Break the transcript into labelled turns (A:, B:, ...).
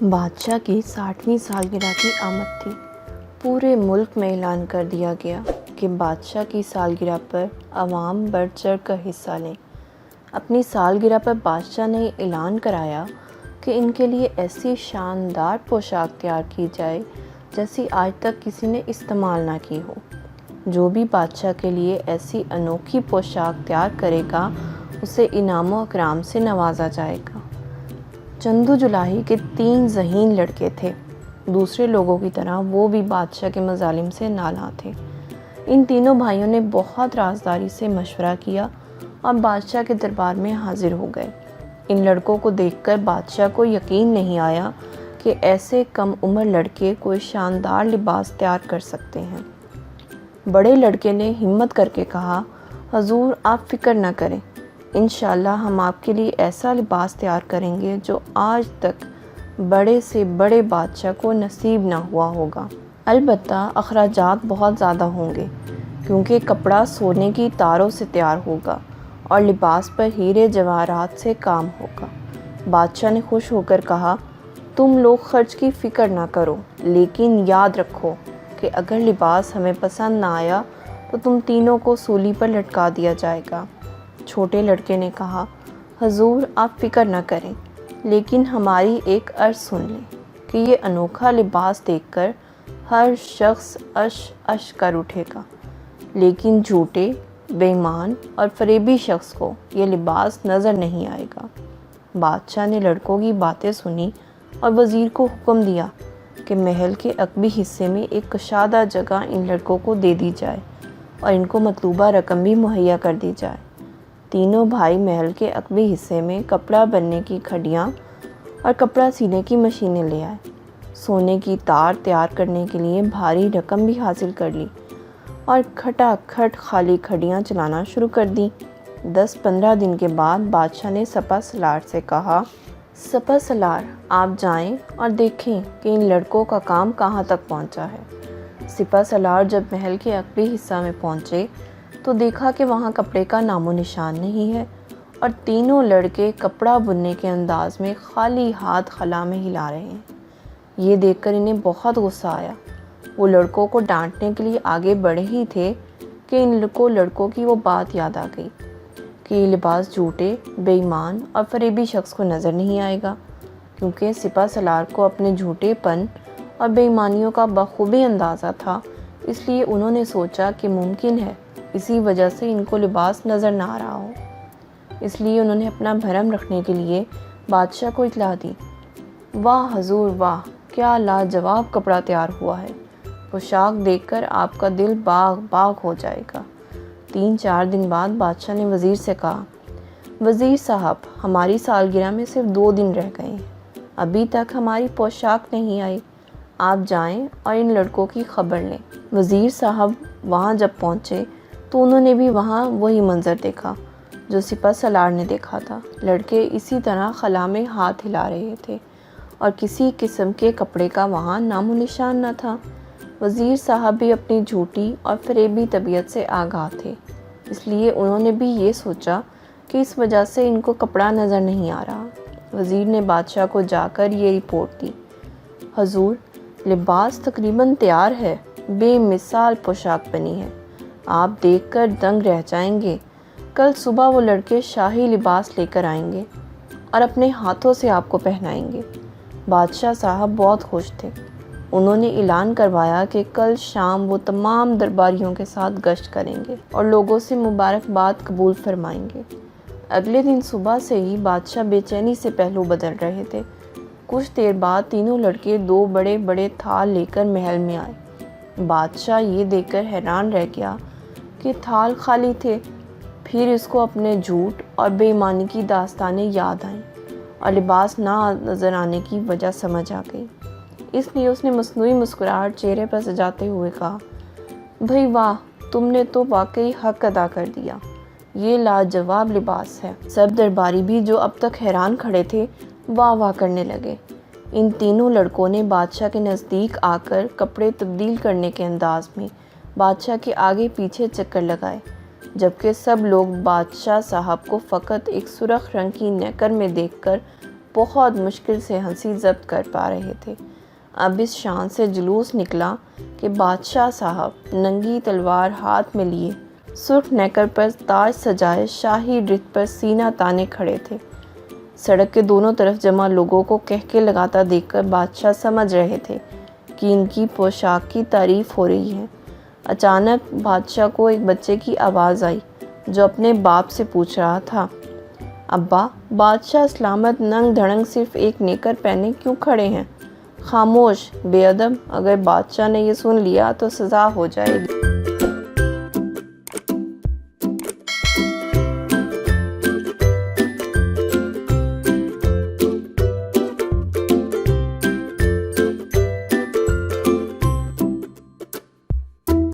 A: بادشاہ کی 60ویں سالگرہ کی آمد تھی۔ پورے ملک میں اعلان کر دیا گیا کہ بادشاہ کی سالگرہ پر عوام بڑھ چڑھ کر حصہ لیں۔ اپنی سالگرہ پر بادشاہ نے اعلان کرایا کہ ان کے لیے ایسی شاندار پوشاک تیار کی جائے جیسی آج تک کسی نے استعمال نہ کی ہو۔ جو بھی بادشاہ کے لیے ایسی انوکھی پوشاک تیار کرے گا اسے انعام و اکرام سے نوازا جائے گا۔ چندو جولاہی کے 3 ذہین لڑکے تھے۔ دوسرے لوگوں کی طرح وہ بھی بادشاہ کے مظالم سے نالاں تھے۔ ان تینوں بھائیوں نے بہت رازداری سے مشورہ کیا اور بادشاہ کے دربار میں حاضر ہو گئے۔ ان لڑکوں کو دیکھ کر بادشاہ کو یقین نہیں آیا کہ ایسے کم عمر لڑکے کوئی شاندار لباس تیار کر سکتے ہیں۔ بڑے لڑکے نے ہمت کر کے کہا، حضور آپ فکر نہ کریں، انشاءاللہ ہم آپ کے لیے ایسا لباس تیار کریں گے جو آج تک بڑے سے بڑے بادشاہ کو نصیب نہ ہوا ہوگا۔ البتہ اخراجات بہت زیادہ ہوں گے کیونکہ کپڑا سونے کی تاروں سے تیار ہوگا اور لباس پر ہیرے جواہرات سے کام ہوگا۔ بادشاہ نے خوش ہو کر کہا، تم لوگ خرچ کی فکر نہ کرو، لیکن یاد رکھو کہ اگر لباس ہمیں پسند نہ آیا تو تم تینوں کو سولی پر لٹکا دیا جائے گا۔ چھوٹے لڑکے نے کہا، حضور آپ فکر نہ کریں، لیکن ہماری ایک عرض سن لیں کہ یہ انوکھا لباس دیکھ کر ہر شخص اش کر اٹھے گا، لیکن جھوٹے، بے ایمان اور فریبی شخص کو یہ لباس نظر نہیں آئے گا۔ بادشاہ نے لڑکوں کی باتیں سنی اور وزیر کو حکم دیا کہ محل کے عقبی حصے میں ایک کشادہ جگہ ان لڑکوں کو دے دی جائے اور ان کو مطلوبہ رقم بھی مہیا کر دی جائے۔ تینوں بھائی محل کے عقبی حصے میں کپڑا بننے کی کھڈیاں اور کپڑا سینے کی مشینیں لے آئے۔ سونے کی تار تیار کرنے کے لیے بھاری رقم بھی حاصل کر لی اور کھٹا کھٹ خالی کھڈیاں چلانا شروع کر دیں۔ 10-15 دن کے بعد بادشاہ نے سپہ سالار سے کہا، سپہ سالار آپ جائیں اور دیکھیں کہ ان لڑکوں کا کام کہاں تک پہنچا ہے۔ سپہ سالار جب محل کے عقبی حصہ میں پہنچے تو دیکھا کہ وہاں کپڑے کا نام و نشان نہیں ہے اور تینوں لڑکے کپڑا بننے کے انداز میں خالی ہاتھ خلا میں ہلا رہے ہیں۔ یہ دیکھ کر انہیں بہت غصہ آیا۔ وہ لڑکوں کو ڈانٹنے کے لیے آگے بڑھے ہی تھے کہ ان کو لڑکوں کی وہ بات یاد آ گئی کہ یہ لباس جھوٹے، بے ایمان اور فریبی شخص کو نظر نہیں آئے گا۔ کیونکہ سپہ سالار کو اپنے جھوٹے پن اور بے ایمانیوں کا بخوبی اندازہ تھا، اس لیے انہوں نے سوچا کہ ممکن ہے اسی وجہ سے ان کو لباس نظر نہ آ رہا ہو۔ اس لیے انہوں نے اپنا بھرم رکھنے کے لیے بادشاہ کو اطلاع دی، واہ حضور واہ، کیا لاجواب کپڑا تیار ہوا ہے، پوشاک دیکھ کر آپ کا دل باغ باغ ہو جائے گا۔ 3-4 دن بعد بادشاہ نے وزیر سے کہا، وزیر صاحب ہماری سالگرہ میں صرف 2 دن رہ گئے ہیں، ابھی تک ہماری پوشاک نہیں آئی، آپ جائیں اور ان لڑکوں کی خبر لیں۔ وزیر صاحب وہاں جب پہنچے تو انہوں نے بھی وہاں وہی منظر دیکھا جو سپہ سالار نے دیکھا تھا۔ لڑکے اسی طرح خلا میں ہاتھ ہلا رہے تھے اور کسی قسم کے کپڑے کا وہاں نام و نشان نہ تھا۔ وزیر صاحب بھی اپنی جھوٹی اور فریبی طبیعت سے آگاہ تھے، اس لیے انہوں نے بھی یہ سوچا کہ اس وجہ سے ان کو کپڑا نظر نہیں آ رہا۔ وزیر نے بادشاہ کو جا کر یہ رپورٹ دی، حضور لباس تقریباً تیار ہے، بے مثال پوشاک بنی ہے، آپ دیکھ کر دنگ رہ جائیں گے۔ کل صبح وہ لڑکے شاہی لباس لے کر آئیں گے اور اپنے ہاتھوں سے آپ کو پہنائیں گے۔ بادشاہ صاحب بہت خوش تھے۔ انہوں نے اعلان کروایا کہ کل شام وہ تمام درباریوں کے ساتھ گشت کریں گے اور لوگوں سے مبارکباد قبول فرمائیں گے۔ اگلے دن صبح سے ہی بادشاہ بے چینی سے پہلو بدل رہے تھے۔ کچھ دیر بعد تینوں لڑکے 2 بڑے بڑے تھال لے کر محل میں آئے۔ بادشاہ یہ دیکھ کر حیران رہ گیا کہ تھال خالی تھے۔ پھر اس کو اپنے جھوٹ اور بے ایمانی کی داستانیں یاد آئیں اور لباس نہ نظر آنے کی وجہ سمجھ آ گئی۔ اس لیے اس نے مصنوعی مسکراہٹ چہرے پر سجاتے ہوئے کہا، بھئی واہ، تم نے تو واقعی حق ادا کر دیا، یہ لاجواب لباس ہے۔ سب درباری بھی جو اب تک حیران کھڑے تھے واہ واہ کرنے لگے۔ ان تینوں لڑکوں نے بادشاہ کے نزدیک آ کر کپڑے تبدیل کرنے کے انداز میں بادشاہ کے آگے پیچھے چکر لگائے، جبکہ سب لوگ بادشاہ صاحب کو فقط ایک سرخ رنگ کی نیکر میں دیکھ کر بہت مشکل سے ہنسی ضبط کر پا رہے تھے۔ اب اس شان سے جلوس نکلا کہ بادشاہ صاحب ننگی تلوار ہاتھ میں لیے، سرخ نیکر پر تاج سجائے شاہی رتھ پر سینہ تانے کھڑے تھے۔ سڑک کے دونوں طرف جمع لوگوں کو کہکے لگاتا دیکھ کر بادشاہ سمجھ رہے تھے کہ ان کی پوشاک کی تعریف ہو رہی ہے۔ اچانک بادشاہ کو ایک بچے کی آواز آئی جو اپنے باپ سے پوچھ رہا تھا، ابا، بادشاہ سلامت ننگ دھڑنگ صرف ایک نیکر پہنے کیوں کھڑے ہیں؟ خاموش بے ادب، اگر بادشاہ نے یہ سن لیا تو سزا ہو جائے گی۔